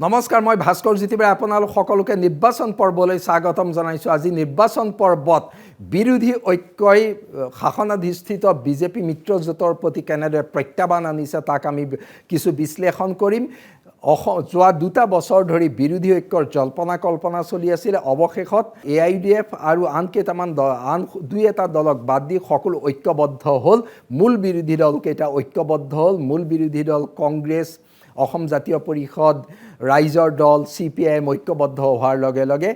নমস্কাৰ, মই ভাস্কৰ জ্যোতিবাই আপোনালোক সকলোকে নিৰ্বাচন পৰ্বলৈ স্বাগতম জনাইছোঁ। আজি নিৰ্বাচন পৰ্বত বিৰোধী ঐক্যই শাসনাধিষ্ঠিত বিজেপি মিত্ৰজোঁটৰ প্ৰতি কেনেদৰে প্ৰত্যাহ্বান আনিছে তাক আমি কিছু বিশ্লেষণ কৰিম। যোৱা 2 বছৰ ধৰি বিৰোধী ঐক্যৰ জল্পনা কল্পনা চলি আছিল। অৱশেষত AIUDF আৰু আন কেইটামান আন 2-এটা দলক বাদ দি সকলো ঐক্যবদ্ধ হ'ল। মূল বিৰোধী দলকেইটা ঐক্যবদ্ধ হ'ল। মূল বিৰোধী দল কংগ্ৰেছ, অসম জাতীয় পৰিষদ, ৰাইজৰ দল, CPIM ঐক্যবদ্ধ হোৱাৰ লগে লগে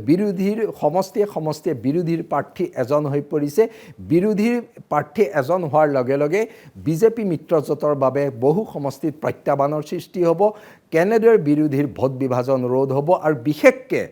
বিৰোধীৰ সমষ্টিয়ে বিৰোধীৰ প্ৰাৰ্থী এজন হৈ পৰিছে। বিৰোধীৰ প্ৰাৰ্থী এজন হোৱাৰ লগে লগে বিজেপি মিত্ৰজোঁটৰ বাবে বহু সমষ্টিত প্ৰত্যাহ্বানৰ সৃষ্টি হ'ব। কেনেদৰে বিৰোধীৰ ভোট বিভাজন ৰোধ হ'ব আৰু বিশেষকৈ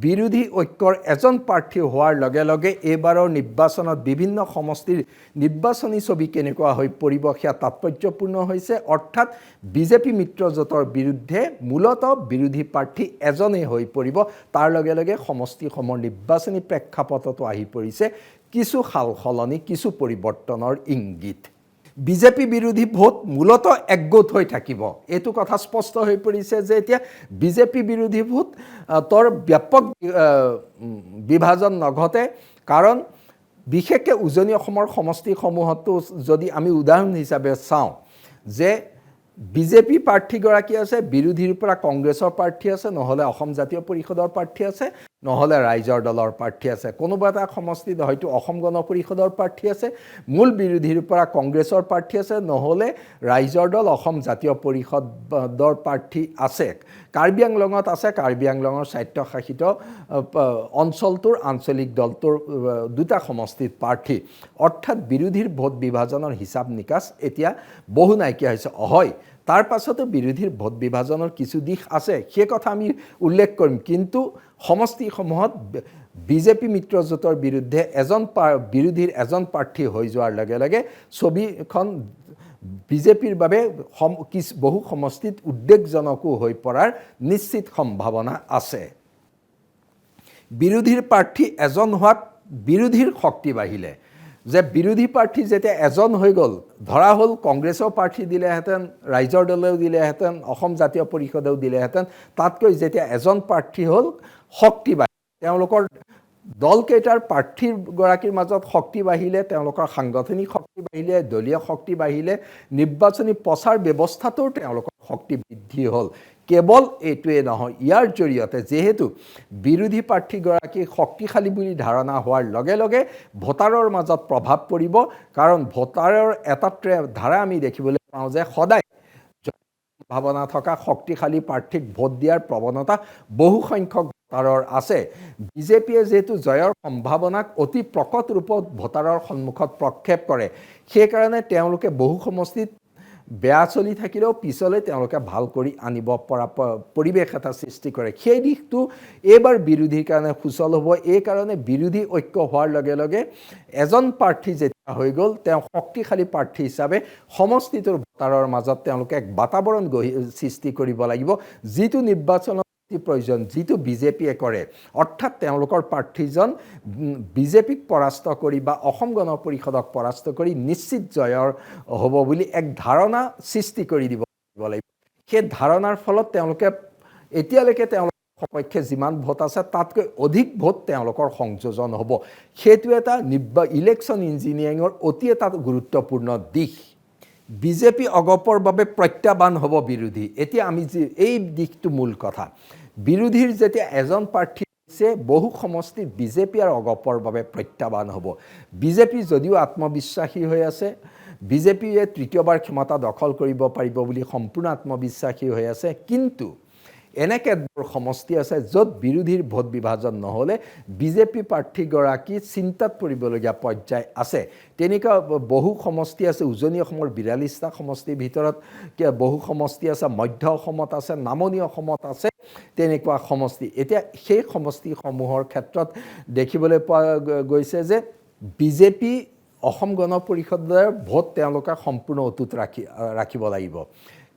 বিৰোধী ঐক্যৰ এজন প্ৰাৰ্থী হোৱাৰ লগে লগে এইবাৰৰ নিৰ্বাচনত বিভিন্ন সমষ্টিৰ নিৰ্বাচনী ছবি কেনেকুৱা হৈ পৰিব সেয়া তাৎপৰ্যপূৰ্ণ হৈছে। অৰ্থাৎ বিজেপি মিত্ৰজোঁটৰ বিৰুদ্ধে মূলতঃ বিৰোধী প্ৰাৰ্থী এজনেই হৈ পৰিব। তাৰ লগে লগে সমষ্টিসমূহৰ নিৰ্বাচনী প্ৰেক্ষাপটতো আহি পৰিছে কিছু সাল সলনি, কিছু পৰিৱৰ্তনৰ ইংগিত। বিজেপি বিৰোধী ভোট মূলতঃ একগোট হৈ থাকিব, এইটো কথা স্পষ্ট হৈ পৰিছে যে এতিয়া বিজেপি বিৰোধী ভোট তোৰ ব্যাপক বিভাজন নঘটে। কাৰণ বিশেষকৈ উজনি অসমৰ সমষ্টিসমূহতো যদি আমি উদাহৰণ হিচাপে চাওঁ যে বিজেপি প্ৰাৰ্থীগৰাকী আছে, বিৰোধীৰ পৰা কংগ্ৰেছৰ প্ৰাৰ্থী আছে, নহ'লে অসম জাতীয় পৰিষদৰ প্ৰাৰ্থী আছে, নহ'লে ৰাইজৰ দলৰ প্ৰাৰ্থী আছে। কোনোবা এটা সমষ্টিত হয়তো অসম গণ পৰিষদৰ প্ৰাৰ্থী আছে, মূল বিৰোধীৰ পৰা কংগ্ৰেছৰ প্ৰাৰ্থী আছে, নহ'লে ৰাইজৰ দল, অসম জাতীয় পৰিষদৰ প্ৰাৰ্থী আছে। কাৰ্বি আংলঙত আছে, কাৰ্বি আংলঙৰ স্বায়ত্তশাসিত অঞ্চলটোৰ আঞ্চলিক দলটোৰ 2টা সমষ্টিত প্ৰাৰ্থী। অৰ্থাৎ বিৰোধীৰ ভোট বিভাজনৰ হিচাপ নিকাচ এতিয়া বহু নাইকিয়া হৈছে। হয়, তাৰ পাছতো বিৰোধীৰ ভোট বিভাজনৰ কিছু দিশ আছে, সেই কথা আমি উল্লেখ কৰিম। কিন্তু সমষ্টিসমূহত বিজেপি মিত্ৰজোঁটৰ বিৰুদ্ধে বিৰোধীৰ এজন প্ৰাৰ্থী হৈ যোৱাৰ লগে লগে ছবিখন বিজেপিৰ বাবে বহু সমষ্টিত উদ্বেগজনকো হৈ পৰাৰ নিশ্চিত সম্ভাৱনা আছে। বিৰোধীৰ প্ৰাৰ্থী এজন হোৱাত বিৰোধীৰ শক্তি বাঢ়িলে। যে বিৰোধী প্ৰাৰ্থী যেতিয়া এজন হৈ গ'ল, ধৰা হ'ল কংগ্ৰেছৰ প্ৰাৰ্থী দিলেহেঁতেন, ৰাইজৰ দলেও দিলেহেঁতেন, অসম জাতীয় পৰিষদেও দিলেহেঁতেন, তাতকৈ যেতিয়া এজন প্ৰাৰ্থী হ'ল শক্তি বাঢ়িল। তেওঁলোকৰ দলকেইটাৰ প্ৰাৰ্থীগৰাকীৰ মাজত শক্তি বাঢ়িলে, তেওঁলোকৰ সাংগঠনিক শক্তি বাঢ়িলে, দলীয় শক্তি বাঢ়িলে, নিৰ্বাচনী প্ৰচাৰ ব্যৱস্থাটোৰ তেওঁলোকৰ শক্তি বৃদ্ধি হ'ল। কেৱল এইটোৱে নহয়, ইয়াৰ জৰিয়তে যিহেতু বিৰোধী প্ৰাৰ্থীগৰাকী শক্তিশালী বুলি ধাৰণা হোৱাৰ লগে লগে ভোটাৰৰ মাজত প্ৰভাৱ পৰিব। কাৰণ ভোটাৰৰ এটা ধাৰা আমি দেখিবলৈ পাওঁ যে সদায় সম্ভাৱনা থকা শক্তিশালী প্ৰাৰ্থীক ভোট দিয়াৰ প্ৰৱণতা বহু সংখ্যক ভোটাৰৰ আছে। বিজেপিয়ে যিহেতু জয়ৰ সম্ভাৱনাক অতি প্ৰকট ৰূপত ভোটাৰৰ সন্মুখত প্ৰক্ষেপ কৰে, সেইকাৰণে তেওঁলোকে বহু সমষ্টিত বেয়া চলি থাকিলেও পিছলৈ তেওঁলোকে ভাল কৰি আনিব পৰা পৰিৱেশ এটা সৃষ্টি কৰে। সেই দিশটো এইবাৰ বিৰোধীৰ কাৰণে সুচল হ'ব। এইকাৰণে বিৰোধী ঐক্য হোৱাৰ লগে লগে এজন প্ৰাৰ্থী যেতিয়া হৈ গ'ল, তেওঁ শক্তিশালী প্ৰাৰ্থী হিচাপে সমষ্টিটোৰ ভোটাৰৰ মাজত তেওঁলোকে এক বাতাবৰণ সৃষ্টি কৰিব লাগিব, যিটো নিৰ্বাচনত প্ৰয়োজন, যিটো বিজেপিয়ে কৰে। অৰ্থাৎ তেওঁলোকৰ প্ৰাৰ্থীজন বিজেপিক পৰাস্ত কৰি বা অসম গণ পৰিষদক পৰাস্ত কৰি নিশ্চিত জয়ৰ হ'ব বুলি এক ধাৰণা সৃষ্টি কৰি দিব লাগিব। সেই ধাৰণাৰ ফলত তেওঁলোকে এতিয়ালৈকে তেওঁলোকৰ সপক্ষে যিমান ভোট আছে তাতকৈ অধিক ভোট তেওঁলোকৰ সংযোজন হ'ব। সেইটো এটা ইলেকশ্যন ইঞ্জিনিয়াৰিঙৰ অতি এটা গুৰুত্বপূৰ্ণ দিশ। বিজেপি অগপৰ বাবে প্ৰত্যাহ্বান হ'ব বিৰোধী। এতিয়া আমি এই দিশটো মূল কথা। বিৰোধীৰ যেতিয়া এজন প্ৰাৰ্থী আছে, বহু সমষ্টিত বিজেপি আৰু অগপৰ বাবে প্ৰত্যাহ্বান হ'ব। বিজেপি যদিও আত্মবিশ্বাসী হৈ আছে, বিজেপিয়ে তৃতীয়বাৰ ক্ষমতা দখল কৰিব পাৰিব বুলি সম্পূৰ্ণ আত্মবিশ্বাসী হৈ আছে, কিন্তু এনেকৈ সমষ্টি আছে য'ত বিৰোধীৰ ভোট বিভাজন নহ'লে বিজেপি প্ৰাৰ্থীগৰাকী চিন্তাত পৰিবলগীয়া পৰ্যায় আছে। তেনেকুৱা বহু সমষ্টি আছে। উজনি অসমৰ 42টা সমষ্টিৰ ভিতৰত বহু সমষ্টি আছে, মধ্য অসমত আছে, নামনি অসমত আছে তেনেকুৱা সমষ্টি। এতিয়া সেই সমষ্টিসমূহৰ ক্ষেত্ৰত দেখিবলৈ পোৱা গৈছে যে বিজেপি অসম গণ পৰিষদৰ ভোট তেওঁলোকে সম্পূৰ্ণ অটুট ৰাখিব লাগিব,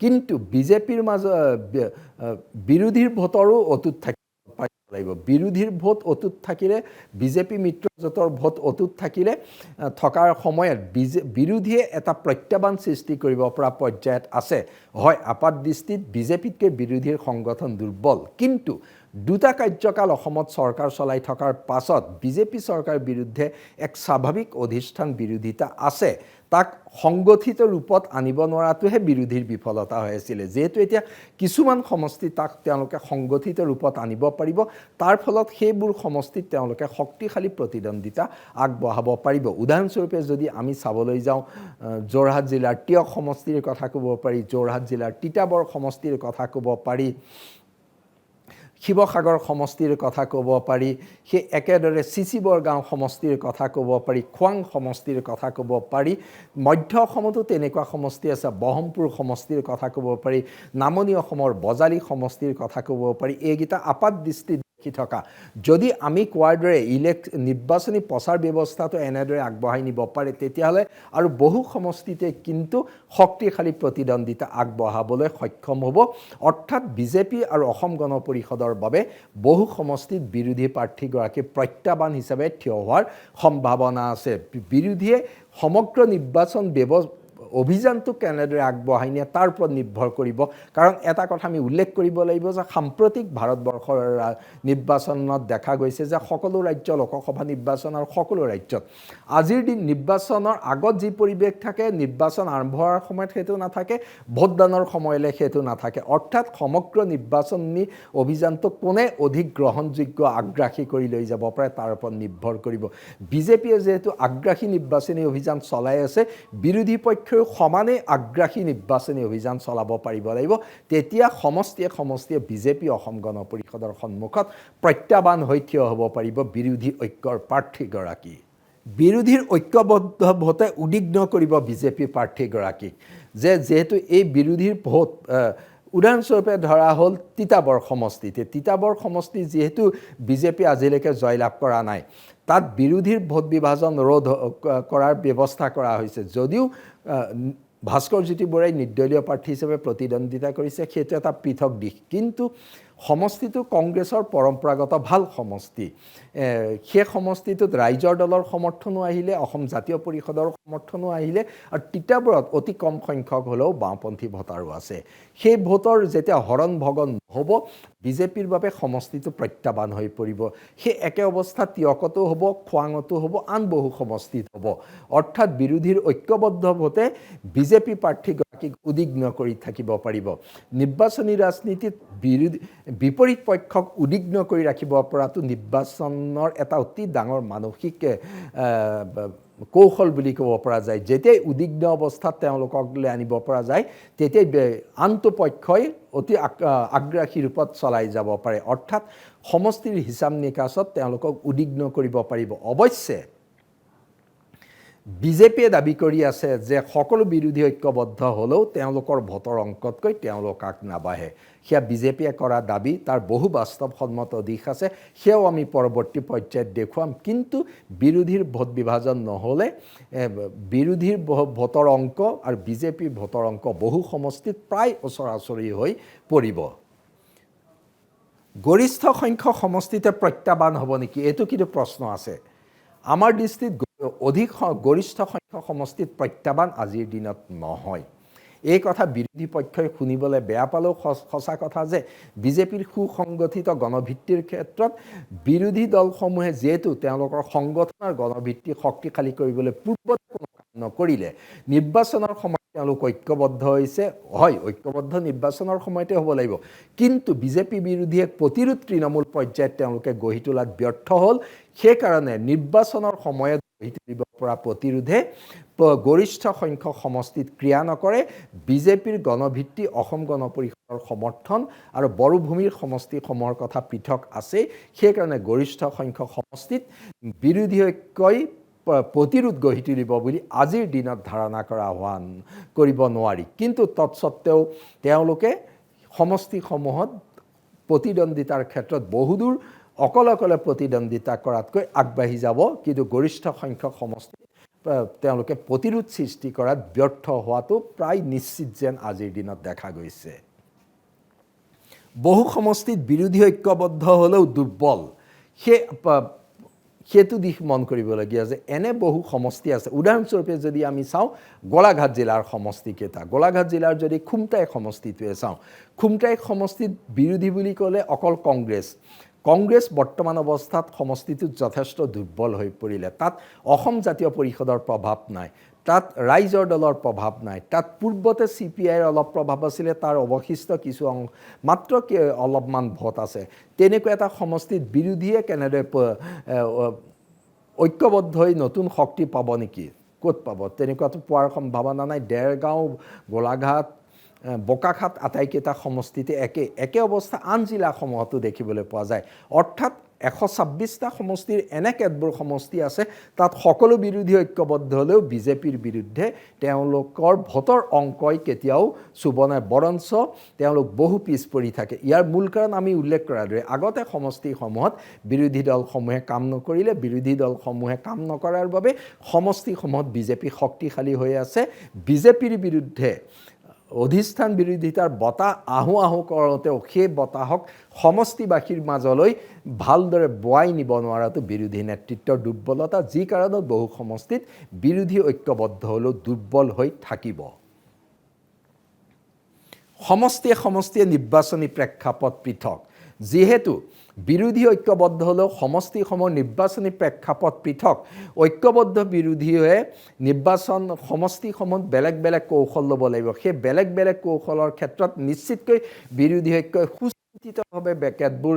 কিন্তু বিজেপিৰ মাজত বিৰোধীৰ ভোটৰো অটুট থাকিব লাগিব বিৰোধীৰ ভোট অটুট থাকিলে বিজেপি মিত্ৰজোঁটৰ ভোট অটুট থাকিলে থকাৰ সময়ত বিৰোধীয়ে এটা প্ৰত্যাহ্বান সৃষ্টি কৰিব পৰা পৰ্যায়ত আছে হয় আপাত দৃষ্টিত বিজেপিতকৈ বিৰোধীৰ সংগঠন দুৰ্বল কিন্তু দুটা কাৰ্যকাল অসমত চৰকাৰ চলাই থকাৰ পাছত বিজেপি চৰকাৰৰ বিৰুদ্ধে এক স্বাভাৱিক অধিষ্ঠান বিৰোধিতা আছে তাক সংগঠিত ৰূপত আনিব নোৱাৰাটোহে বিৰোধীৰ বিফলতা হৈ আছিলে যেহেতু এতিয়া কিছুমান সমষ্টি তাক তেওঁলোকে সংগঠিত ৰূপত আনিব পাৰিব তাৰ ফলত সেইবোৰ সমষ্টিত তেওঁলোকে শক্তিশালী প্ৰতিদ্বন্দ্বিতা আগবঢ়াব পাৰিব উদাহৰণস্বৰূপে যদি আমি চাবলৈ যাওঁ যোৰহাট জিলাৰ টিয়ক সমষ্টিৰ কথা ক'ব পাৰি যোৰহাট জিলাৰ তিতাবৰ সমষ্টিৰ কথা ক'ব পাৰি শিৱসাগৰ সমষ্টিৰ কথা ক'ব পাৰি সেই একেদৰে চিচিবৰ গাঁও সমষ্টিৰ কথা ক'ব পাৰি খোৱাং সমষ্টিৰ কথা ক'ব পাৰি মধ্য অসমতো তেনেকুৱা সমষ্টি আছে বহমপুৰ সমষ্টিৰ কথা ক'ব পাৰি নামনি অসমৰ বজালী সমষ্টিৰ কথা ক'ব পাৰি এইকেইটা আপাত দৃষ্টিত দেখি থকা যদি আমি কোৱাৰ দৰে নিৰ্বাচনী প্ৰচাৰ ব্যৱস্থাটো এনেদৰে আগবঢ়াই নিব পাৰে তেতিয়াহ'লে আৰু বহু সমষ্টিতে কিন্তু শক্তিশালী প্ৰতিদ্বন্দ্বিতা আগবঢ়াবলৈ সক্ষম হ'ব অৰ্থাৎ বিজেপি আৰু অসম গণ পৰিষদৰ বাবে বহু সমষ্টিত বিৰোধী প্ৰাৰ্থীগৰাকী প্ৰত্যাহ্বান হিচাপে থিয় হোৱাৰ সম্ভাৱনা আছে বিৰোধীয়ে সমগ্ৰ নিৰ্বাচন অভিযানটো কেনেদৰে আগবঢ়াই নিয়ে তাৰ ওপৰত নিৰ্ভৰ কৰিব কাৰণ এটা কথা আমি উল্লেখ কৰিব লাগিব যে সাম্প্ৰতিক ভাৰতবৰ্ষৰ নিৰ্বাচনত দেখা গৈছে যে সকলো ৰাজ্য লোকসভা নিৰ্বাচন আৰু সকলো ৰাজ্যত আজিৰ দিন নিৰ্বাচনৰ আগত যি পৰিৱেশ থাকে নিৰ্বাচন আৰম্ভ হোৱাৰ সময়ত সেইটো নাথাকে ভোটদানৰ সময়লৈ সেইটো নাথাকে অৰ্থাৎ সমগ্ৰ নিৰ্বাচনী অভিযানটো কোনে অধিক গ্ৰহণযোগ্য আগ্ৰাসী কৰি লৈ যাব পাৰে তাৰ ওপৰত নিৰ্ভৰ কৰিব বিজেপিয়ে যেহেতু আগ্ৰাসী নিৰ্বাচনী অভিযান চলাই আছে বিৰোধী পক্ষই সমানে আগ্ৰাসী নিৰ্বাচনী অভিযান চলাব পাৰিব লাগিব তেতিয়া সমষ্টিয়ে বিজেপি অসম গণ পৰিষদৰ সন্মুখত প্ৰত্যাহ্বান হৈ থিয় হ'ব পাৰিব বিৰোধী ঐক্যৰ প্ৰাৰ্থীগৰাকী বিৰোধীৰ ঐক্যবদ্ধ ভোটে উদ্বিগ্ন কৰিব বিজেপি প্ৰাৰ্থীগৰাকীক যেহেতু এই বিৰোধীৰ ভোট উদাহৰণস্বৰূপে ধৰা হ'ল তিতাবৰ সমষ্টি যিহেতু বিজেপি আজিলৈকে জয়লাভ কৰা নাই তাত বিৰোধীৰ ভোট বিভাজন ৰোধ কৰাৰ ব্যৱস্থা কৰা হৈছে যদিও ভাস্কৰ জ্যোতি বৰাই নিৰ্দলীয় প্ৰাৰ্থী হিচাপে প্ৰতিদ্বন্দ্বিতা কৰিছে সেইটো এটা পৃথক দিশ কিন্তু সমষ্টিটো কংগ্ৰেছৰ পৰম্পৰাগত ভাল সমষ্টি সেই সমষ্টিটোত ৰাইজৰ দলৰ সমৰ্থনো আহিলে অসম জাতীয় পৰিষদৰ সমৰ্থনো আহিলে আৰু তিতাবৰত অতি কম সংখ্যক হ'লেও বাওঁপন্থী ভোটাৰো আছে সেই ভোটৰ যেতিয়া হৰণ ভগন নহ'ব বিজেপিৰ বাবে সমষ্টিটো প্ৰত্যাহ্বান হৈ পৰিব সেই একে অৱস্থা টিয়কতো হ'ব খোৱাঙতো হ'ব আন বহু সমষ্টিত হ'ব অৰ্থাৎ বিৰোধীৰ ঐক্যবদ্ধ ভোটে বিজেপি প্ৰাৰ্থীগৰাকীক উদ্বিগ্ন কৰি থাকিব পাৰিব নিৰ্বাচনী ৰাজনীতিত বিপৰীত পক্ষক উদ্বিগ্ন কৰি ৰাখিব পৰাটো নিৰ্বাচনৰ এটা অতি ডাঙৰ মানসিক কৌশল বুলি ক'ব পৰা যায় যেতিয়াই উদ্বিগ্ন অৱস্থাত তেওঁলোকলৈ আনিব পৰা যায় তেতিয়াই আনটো পক্ষই অতি আগ্ৰাসী ৰূপত চলাই যাব পাৰে অৰ্থাৎ সমষ্টিৰ হিচাপ নিকাচত তেওঁলোকক উদ্বিগ্ন কৰিব পাৰিব অৱশ্যে বিজেপিয়ে দাবী কৰি আছে যে সকলো বিৰোধী ঐক্যবদ্ধ হ'লেও তেওঁলোকৰ ভোটৰ অংকতকৈ তেওঁলোক আগ নাবাঢ়ে সেয়া বিজেপিয়ে কৰা দাবী তাৰ বহু বাস্তৱসন্মত দিশ আছে সেয়াও আমি পৰৱৰ্তী পৰ্যায়ত দেখুৱাম কিন্তু বিৰোধীৰ ভোট বিভাজন নহ'লে বিৰোধীৰ ভোটৰ অংক আৰু বিজেপিৰ ভোটৰ অংক বহু সমষ্টিত প্ৰায় ওচৰাওচৰি হৈ পৰিব গৰিষ্ঠ সংখ্যক সমষ্টিতে প্ৰত্যাহ্বান হ'ব নেকি এইটো কিন্তু প্ৰশ্ন আছে আমাৰ দৃষ্টিত অধিক গৰিষ্ঠ সংখ্যক সমষ্টিত প্ৰত্যাহ্বান আজিৰ দিনত নহয় এই কথা বিৰোধী পক্ষই শুনিবলৈ বেয়া পালেও সঁচা কথা যে বিজেপিৰ সুসংগঠিত গণভিত্তিৰ ক্ষেত্ৰত বিৰোধী দলসমূহে যিহেতু তেওঁলোকৰ সংগঠনৰ গণভিত্তি শক্তিশালী কৰিবলৈ পূৰ্বত কোনো কাম নকৰিলে নিৰ্বাচনৰ সময়ত তেওঁলোক ঐক্যবদ্ধ হৈছে হয় ঐক্যবদ্ধ নিৰ্বাচনৰ সময়তে হ'ব লাগিব কিন্তু বিজেপি বিৰোধীয়ে প্ৰতিৰোধ তৃণমূল পৰ্যায়ত তেওঁলোকে গঢ়ি তোলাত ব্যৰ্থ হ'ল সেইকাৰণে নিৰ্বাচনৰ সময়ত গঢ়ি তুলিব পৰা প্ৰতিৰোধে গৰিষ্ঠ সংখ্যক সমষ্টিত ক্ৰিয়া নকৰে বিজেপিৰ গণভিত্তি অসম গণ পৰিষদৰ সমৰ্থন আৰু বড়োভূমিৰ সমষ্টিসমূহৰ কথা পৃথক আছে সেইকাৰণে গৰিষ্ঠ সংখ্যক সমষ্টিত বিৰোধী ঐক্যই প্ৰতিৰোধ গঢ়ি তুলিব বুলি আজিৰ দিনত ধাৰণা কৰিব নোৱাৰি কিন্তু তৎসত্ত্বেও তেওঁলোকে সমষ্টিসমূহত প্ৰতিদ্বন্দ্বিতাৰ ক্ষেত্ৰত বহুদূৰ অকলে প্ৰতিদ্বন্দ্বিতা কৰাতকৈ আগবাঢ়ি যাব কিন্তু গৰিষ্ঠ সংখ্যক সমষ্টি তেওঁলোকে প্ৰতিৰোধ সৃষ্টি কৰাত ব্যৰ্থ হোৱাটো প্ৰায় নিশ্চিত যেন আজিৰ দিনত দেখা গৈছে বহু সমষ্টিত বিৰোধী ঐক্যবদ্ধ হ'লেও দুৰ্বল সেইটো দিশ মন কৰিবলগীয়া যে এনে বহু সমষ্টি আছে। উদাহৰণস্বৰূপে যদি আমি চাওঁ গোলাঘাট জিলাৰ সমষ্টিকেইটা, গোলাঘাট জিলাৰ যদি খুমটাই সমষ্টিটোৱে চাওঁ, খুমটাই সমষ্টিত বিৰোধী বুলি ক'লে অকল কংগ্ৰেছ বৰ্তমান অৱস্থাত সমষ্টিটোত যথেষ্ট দুৰ্বল হৈ পৰিলে। তাত অসম জাতীয় পৰিষদৰ প্ৰভাৱ নাই, তাত ৰাইজৰ দলৰ প্ৰভাৱ নাই, তাত পূৰ্বতে CPIৰ অলপ প্ৰভাৱ আছিলে, তাৰ অৱশিষ্ট কিছু মাত্ৰ অলপমান ভোট আছে। তেনেকুৱা এটা সমষ্টিত বিৰোধীয়ে কেনেদৰে ঐক্যবদ্ধ হৈ নতুন শক্তি পাব নেকি? ক'ত পাব? তেনেকুৱাতো পোৱাৰ সম্ভাৱনা নাই। দেৰগাঁও, গোলাঘাট, বোকাখাট আটাইকেইটা সমষ্টিতে একে অৱস্থা আন জিলাসমূহতো দেখিবলৈ পোৱা যায়। অৰ্থাৎ 126টা সমষ্টিৰ এনে কেতবোৰ সমষ্টি আছে তাত সকলো বিৰোধী ঐক্যবদ্ধ হ'লেও বিজেপিৰ বিৰুদ্ধে তেওঁলোকৰ ভোটৰ অংকই কেতিয়াও চুব নাই, বৰঞ্চ তেওঁলোক বহু পিছ পৰি থাকে। ইয়াৰ মূল কাৰণ আমি উল্লেখ কৰাৰ দৰে আগতে সমষ্টিসমূহত বিৰোধী দলসমূহে কাম নকৰিলে, বিৰোধী দলসমূহে কাম নকৰাৰ বাবে সমষ্টিসমূহত বিজেপি শক্তিশালী হৈ আছে। বিজেপিৰ বিৰুদ্ধে অধিষ্ঠান বিৰোধিতাৰ বতাহ আহোঁ আহোঁ কৰোঁতেও সেই বতাহক সমষ্টিবাসীৰ মাজলৈ ভালদৰে বোৱাই নিব নোৱাৰাটো বিৰোধী নেতৃত্বৰ দুৰ্বলতা, যি কাৰণত বহু সমষ্টিত বিৰোধী ঐক্যবদ্ধ হ'লেও দুৰ্বল হৈ থাকিব। সমষ্টিয়ে নিৰ্বাচনী প্ৰেক্ষাপট পৃথক। যিহেতু বিৰোধী ঐক্যবদ্ধ হ'লেও সমষ্টিসমূহৰ নিৰ্বাচনী প্ৰেক্ষাপট পৃথক, ঐক্যবদ্ধ বিৰোধীয়ে নিৰ্বাচন সমষ্টিসমূহত বেলেগ বেলেগ কৌশল ল'ব লাগিব। সেই বেলেগ বেলেগ কৌশলৰ ক্ষেত্ৰত নিশ্চিতকৈ বিৰোধী ঐক্যই সুচিন্তিতভাৱে কেতবোৰ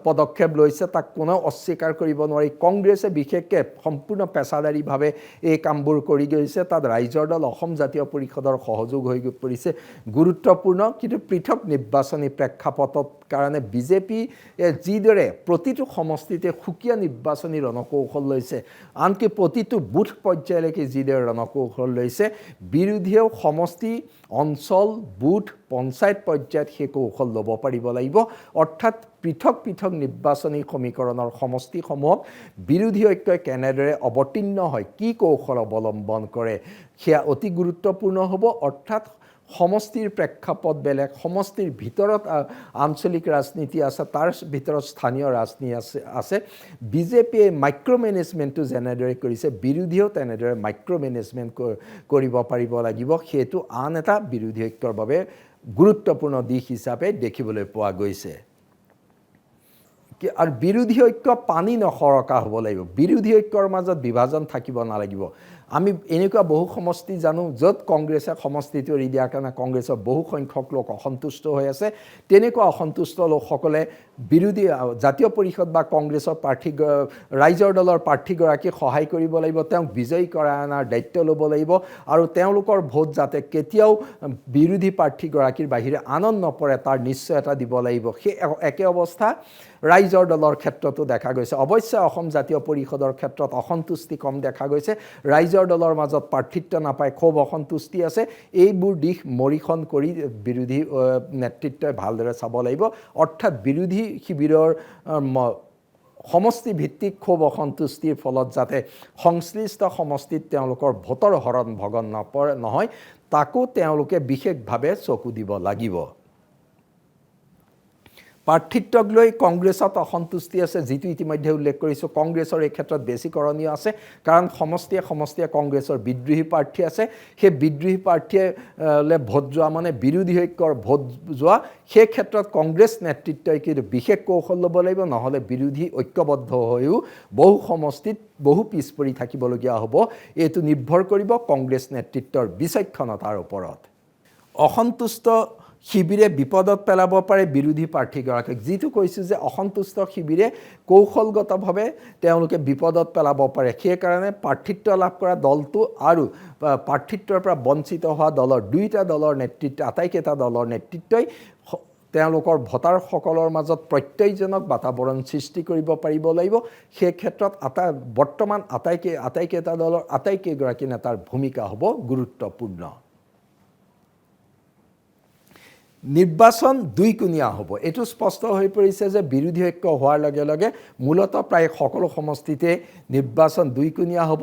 পদক্ষেপ লৈছে, তাক কোনেও অস্বীকাৰ কৰিব নোৱাৰি। কংগ্ৰেছে বিশেষকৈ সম্পূৰ্ণ পেছাদাৰীভাৱে এই কামবোৰ কৰি গৈছে। তাত ৰাইজৰ দল, অসম জাতীয় পৰিষদৰ সহযোগ হৈ পৰিছে গুৰুত্বপূৰ্ণ। কিন্তু পৃথক নিৰ্বাচনী প্ৰেক্ষাপটত কাৰণে বিজেপি যিদৰে প্ৰতিটো সমষ্টিতে সুকীয়া নিৰ্বাচনী ৰণকৌশল লৈছে, আনকি প্ৰতিটো বুথ পৰ্যায়লৈকে যিদৰে ৰণকৌশল লৈছে, বিৰোধীয়েও সমষ্টি, অঞ্চল, বুথ, পঞ্চায়ত পৰ্যায়ত সেই কৌশল ল'ব পাৰিব লাগিব। অৰ্থাৎ পৃথক পৃথক নিৰ্বাচনী সমীকৰণৰ সমষ্টিসমূহক বিৰোধী ঐক্যই কেনেদৰে অৱতীৰ্ণ হয়, কি কৌশল অৱলম্বন কৰে, সেয়া অতি গুৰুত্বপূৰ্ণ হ'ব। অৰ্থাৎ সমষ্টিৰ প্ৰেক্ষাপট বেলেগ, সমষ্টিৰ ভিতৰত আঞ্চলিক ৰাজনীতি আছে, তাৰ ভিতৰত স্থানীয় ৰাজনীতি আছে। বিজেপিয়ে মাইক্ৰ' মেনেজমেণ্টটো যেনেদৰে কৰিছে, বিৰোধীয়েও তেনেদৰে মাইক্ৰ' মেনেজমেণ্ট কৰিব পাৰিব লাগিব। সেইটো আন এটা বিৰোধী ঐক্যৰ বাবে গুৰুত্বপূৰ্ণ দিশ হিচাপে দেখিবলৈ পোৱা গৈছে। আৰু বিৰোধী ঐক্য পানী নসৰকা হ'ব লাগিব। বিৰোধী ঐক্যৰ মাজত বিভাজন থাকিব নালাগিব। আমি এনেকুৱা বহু সমষ্টি জানো য'ত কংগ্ৰেছে সমষ্টিটো এৰি দিয়াৰ কাৰণে কংগ্ৰেছৰ বহু সংখ্যক লোক অসন্তুষ্ট হৈ আছে। তেনেকুৱা অসন্তুষ্ট লোকসকলে বিৰোধী জাতীয় পৰিষদ বা কংগ্ৰেছৰ ৰাইজৰ দলৰ প্ৰাৰ্থীগৰাকীক সহায় কৰিব লাগিব, তেওঁক বিজয়ী কৰাই অনাৰ দায়িত্ব ল'ব লাগিব। আৰু তেওঁলোকৰ ভোট যাতে কেতিয়াও বিৰোধী প্ৰাৰ্থীগৰাকীৰ বাহিৰে আনন্দ নপৰে তাৰ নিশ্চয়তা দিব লাগিব। সেই একে অৱস্থা ৰাইজৰ দলৰ ক্ষেত্ৰতো দেখা গৈছে। অৱশ্যে অসম জাতীয় পৰিষদৰ ক্ষেত্ৰত অসন্তুষ্টি কম দেখা গৈছে। ৰাইজৰ দলৰ মাজত প্ৰাৰ্থিত্ব নাপায়, খুব অসন্তুষ্টি আছে। এইবোৰ দিশ মৰিখন কৰি বিৰোধী নেতৃত্বই ভালদৰে চাব লাগিব। অৰ্থাৎ বিৰোধী শিবিৰৰ সমষ্টি ভিত্তিক খুব অসন্তুষ্টিৰ ফলত যাতে সংশ্লিষ্ট সমষ্টিত তেওঁলোকৰ ভোটৰ হৰণ ভগন নহয়, তাকো তেওঁলোকে বিশেষভাৱে চকু দিব লাগিব। প্ৰাৰ্থিত্বক লৈ কংগ্ৰেছত অসন্তুষ্টি আছে, যিটো ইতিমধ্যে উল্লেখ কৰিছোঁ। কংগ্ৰেছৰ এই ক্ষেত্ৰত বেছি কৰণীয় আছে, কাৰণ সমষ্টিয়ে কংগ্ৰেছৰ বিদ্ৰোহী প্ৰাৰ্থী আছে। সেই বিদ্ৰোহী প্ৰাৰ্থীয়ে ভোট যোৱা মানে বিৰোধী ঐক্যৰ ভোট যোৱা। সেই ক্ষেত্ৰত কংগ্ৰেছ নেতৃত্বই কিন্তু বিশেষ কৌশল ল'ব লাগিব, নহ'লে বিৰোধী ঐক্যবদ্ধ হৈও বহু সমষ্টিত বহু পিছ পৰি থাকিবলগীয়া হ'ব। এইটো নিৰ্ভৰ কৰিব কংগ্ৰেছ নেতৃত্বৰ বিচক্ষণতাৰ ওপৰত। অসন্তুষ্ট শিবিৰে বিপদত পেলাব পাৰে বিৰোধী প্ৰাৰ্থীগৰাকীক। যিটো কৈছোঁ যে অসন্তুষ্ট শিবিৰে কৌশলগতভাৱে তেওঁলোকে বিপদত পেলাব পাৰে। সেইকাৰণে প্ৰাৰ্থিত্ব লাভ কৰা দলটো আৰু প্ৰাৰ্থিত্বৰ পৰা বঞ্চিত হোৱা দলৰ দুয়োটা দলৰ নেতৃত্ব, আটাইকেইটা দলৰ নেতৃত্বই তেওঁলোকৰ ভোটাৰসকলৰ মাজত প্ৰত্যয়জনক বাতাবৰণ সৃষ্টি কৰিব পাৰিব লাগিব। সেই ক্ষেত্ৰত বৰ্তমান আটাইকেইটা দলৰ আটাইকেইগৰাকী নেতাৰ ভূমিকা হ'ব গুৰুত্বপূৰ্ণ। নিৰ্বাচন দুইকুণীয়া হ'ব। এইটো স্পষ্ট হৈ পৰিছে যে বিৰোধী ঐক্য হোৱাৰ লগে লগে মূলতঃ প্ৰায় সকলো সমষ্টিতে নিৰ্বাচন দুইকুণীয়া হ'ব।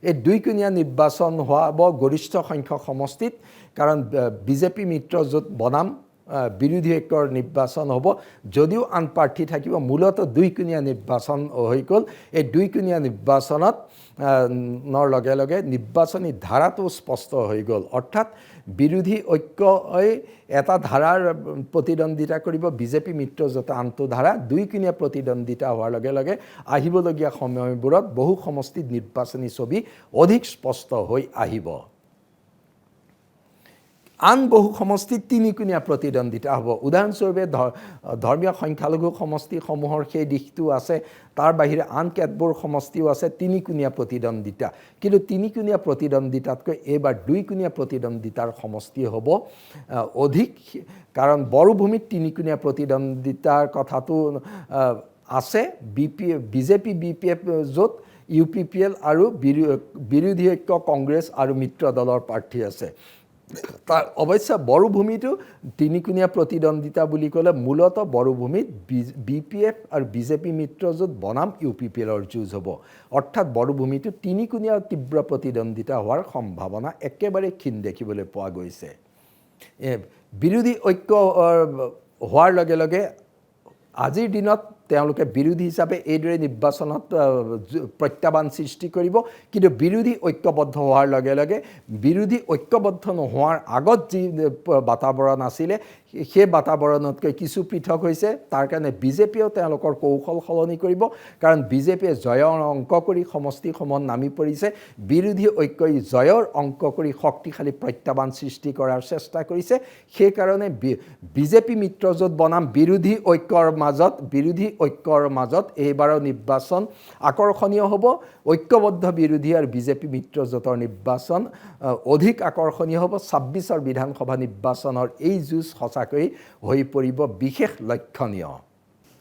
এই দুইকুণীয়া নিৰ্বাচন হোৱা গৰিষ্ঠ সংখ্যক সমষ্টিত, কাৰণ বিজেপি মিত্ৰজোঁট বনাম বিৰোধী ঐক্যৰ নিৰ্বাচন হ'ব যদিও আন প্ৰাৰ্থী থাকিব মূলত দুইকুণীয়া নিৰ্বাচন হৈ গ'ল এই দুইকুণীয়া নিৰ্বাচনত লগে লগে নিৰ্বাচনী ধাৰাটো স্পষ্ট হৈ গ'ল অৰ্থাৎ বিৰোধী ঐক্যই এটা ধাৰাৰ প্ৰতিদ্বন্দ্বিতা কৰিব বিজেপি মিত্ৰজোঁটে আনটো ধাৰা দুইকুণীয়া প্ৰতিদ্বন্দ্বিতা হোৱাৰ লগে লগে আহিবলগীয়া সময়বোৰত বহু সমষ্টিত নিৰ্বাচনী ছবি অধিক স্পষ্ট হৈ আহিব আন বহু সমষ্টিত তিনিকুণীয়া প্ৰতিদ্বন্দ্বিতা হ'ব উদাহৰণস্বৰূপে ধৰ্মীয় সংখ্যালঘু সমষ্টিসমূহৰ সেই দিশটো আছে তাৰ বাহিৰে আন কেতবোৰ সমষ্টিও আছে তিনিকুণীয়া প্ৰতিদ্বন্দ্বিতা কিন্তু তিনিকুণীয়া প্ৰতিদ্বন্দ্বিতাতকৈ এইবাৰ দুইকুণীয়া প্ৰতিদ্বন্দ্বিতাৰ সমষ্টি হ'ব অধিক কাৰণ বড়োভূমিত তিনিকুণীয়া প্ৰতিদ্বন্দ্বিতাৰ কথাটো আছে বিজেপি BPF য'ত UPPL আৰু বিৰোধী ঐক্য কংগ্ৰেছ আৰু মিত্ৰ দলৰ প্ৰাৰ্থী আছে তাৰ অৱশ্যে বড়োভূমিটো তিনিকুণীয়া প্ৰতিদ্বন্দ্বিতা বুলি ক'লে মূলত বড়োভূমিত BPF আৰু বিজেপি মিত্ৰজোঁট বনাম UPPLৰ যুঁজ হ'ব অৰ্থাৎ বড়োভূমিটো তিনিকুণীয়া তীব্ৰ প্ৰতিদ্বন্দ্বিতা হোৱাৰ সম্ভাৱনা একেবাৰে ক্ষীণ দেখিবলৈ পোৱা গৈছে বিৰোধী ঐক্য হোৱাৰ লগে লগে আজিৰ দিনত তেওঁলোকে বিৰোধী হিচাপে এইদৰে নিৰ্বাচনত প্ৰত্যাহ্বান সৃষ্টি কৰিব কিন্তু বিৰোধী ঐক্যবদ্ধ হোৱাৰ লগে লগে বিৰোধী ঐক্যবদ্ধ নোহোৱাৰ আগত যি বাতাবৰণ আছিলে সেই বাতাবৰণতকৈ কিছু পৃথক হৈছে তাৰ কাৰণে বিজেপিয়েও তেওঁলোকৰ কৌশল সলনি কৰিব কাৰণ বিজেপিয়ে জয়ৰ অংক কৰি সমষ্টিসমূহত নামি পৰিছে বিৰোধী ঐক্যই জয়ৰ অংক কৰি শক্তিশালী প্ৰত্যাহ্বান সৃষ্টি কৰাৰ চেষ্টা কৰিছে সেইকাৰণে বিজেপি মিত্ৰজোঁট বনাম বিৰোধী ঐক্যৰ মাজত এইবাৰৰ নিৰ্বাচন আকৰ্ষণীয় হ'ব ঐক্যবদ্ধ বিৰোধী আৰু বিজেপি মিত্ৰজোঁটৰ নিৰ্বাচন অধিক আকৰ্ষণীয় হ'ব 26ৰ বিধানসভা নিৰ্বাচনৰ এই যুঁজ সঁচাকৈ হৈ পৰিব বিশেষ লক্ষণীয়